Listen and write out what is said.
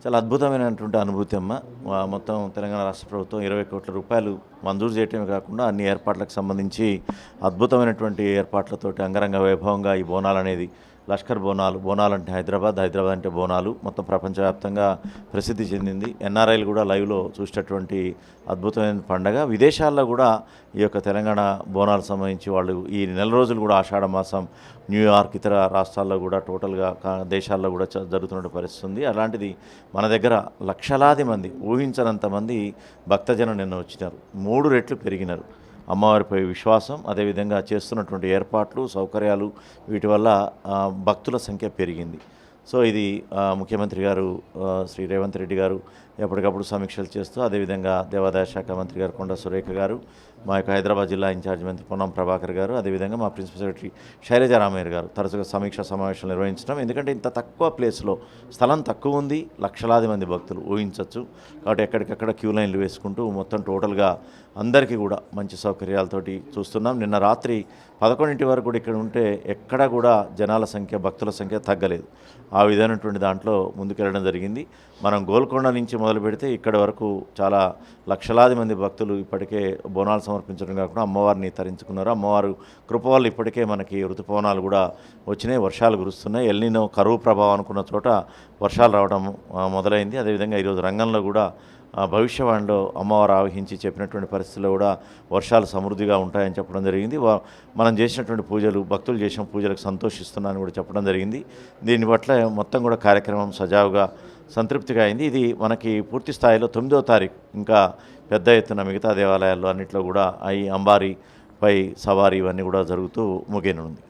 చాలా అద్భుతమైనటువంటి అనుభూతి అమ్మ. మొత్తం తెలంగాణ రాష్ట్ర ప్రభుత్వం 20 కోట్ల రూపాయలు మంజూరు చేయటమే కాకుండా అన్ని ఏర్పాట్లకు సంబంధించి అద్భుతమైనటువంటి ఏర్పాట్లతోటి అంగరంగ వైభవంగా ఈ బోనాలనేది లష్కర్ బోనాలు, బోనాలంటే హైదరాబాద్, హైదరాబాద్ అంటే బోనాలు మొత్తం ప్రపంచవ్యాప్తంగా ప్రసిద్ధి చెందింది. ఎన్ఆర్ఐలు కూడా లైవ్లో చూసేటటువంటి అద్భుతమైన పండగ. విదేశాల్లో కూడా ఈ యొక్క తెలంగాణ బోనాలకు సంబంధించి వాళ్ళు ఈ నెల రోజులు కూడా ఆషాఢ మాసం న్యూయార్క్ ఇతర రాష్ట్రాల్లో కూడా టోటల్గా దేశాల్లో కూడా జరుగుతున్న పరిస్థితి ఉంది. అలాంటిది మన దగ్గర లక్షలాది మంది, ఊహించనంత మంది భక్తజనం నిన్న వచ్చినారు. 3 రెట్లు పెరిగినారు. అమ్మవారిపై విశ్వాసం, అదేవిధంగా చేస్తున్నటువంటి ఏర్పాట్లు, సౌకర్యాలు, వీటి వల్ల భక్తుల సంఖ్య పెరిగింది. సో ఇది ముఖ్యమంత్రి గారు శ్రీ రేవంత్ రెడ్డి గారు ఎప్పటికప్పుడు సమీక్షలు చేస్తూ, అదేవిధంగా దేవాదాయ శాఖ మంత్రి గారు కొండా సురేఖ గారు, మా యొక్క హైదరాబాద్ జిల్లా ఇన్ఛార్జ్ మంత్రి పొన్నం ప్రభాకర్ గారు, అదేవిధంగా మా ప్రిన్సిపల్ సెక్రటరీ శైలజా రామయ్య గారు తరచుగా సమీక్షా సమావేశాలు నిర్వహించడం. ఎందుకంటే ఇంత తక్కువ ప్లేస్లో స్థలం తక్కువ ఉంది, లక్షలాది మంది భక్తులు ఊహించవచ్చు. కాబట్టి ఎక్కడికక్కడ క్యూ లైన్లు వేసుకుంటూ మొత్తం టోటల్గా అందరికీ కూడా మంచి సౌకర్యాలతోటి చూస్తున్నాం. నిన్న రాత్రి 11 వరకు కూడా ఇక్కడ ఉంటే ఎక్కడా కూడా జనాల సంఖ్య, భక్తుల సంఖ్య తగ్గలేదు. ఆ విధమైనటువంటి దాంట్లో ముందుకెళ్ళడం జరిగింది. మనం గోల్కొండ నుంచి మొదలు పెడితే ఇక్కడ వరకు చాలా లక్షలాది మంది భక్తులు ఇప్పటికే బోనాలు సమర్పించడం కాకుండా అమ్మవారిని తరించుకున్నారు. అమ్మవారు కృప వల్ల ఇప్పటికే మనకి ఋతుపవనాలు కూడా వచ్చినాయి, వర్షాలు కురుస్తున్నాయి. ఎల్నినో కరువు ప్రభావం అనుకున్న చోట వర్షాలు రావడం మొదలైంది. అదేవిధంగా ఈరోజు రంగంలో కూడా భవిష్యవాణిలో అమ్మవారు ఆవహించి చెప్పినటువంటి పరిస్థితుల్లో కూడా వర్షాలు సమృద్ధిగా ఉంటాయని చెప్పడం జరిగింది. మనం చేసినటువంటి పూజలు, భక్తులు చేసిన పూజలకు సంతోషిస్తున్నానని కూడా చెప్పడం జరిగింది. దీని పట్ల మొత్తం కూడా కార్యక్రమం సజావుగా సంతృప్తిగా అయింది. ఇది మనకి పూర్తి స్థాయిలో 9వ తారీఖు ఇంకా పెద్ద ఎత్తున మిగతా దేవాలయాల్లో అన్నింటిలో కూడా ఈ అంబారీపై సవారీ ఇవన్నీ కూడా జరుగుతూ ముగియనుంది.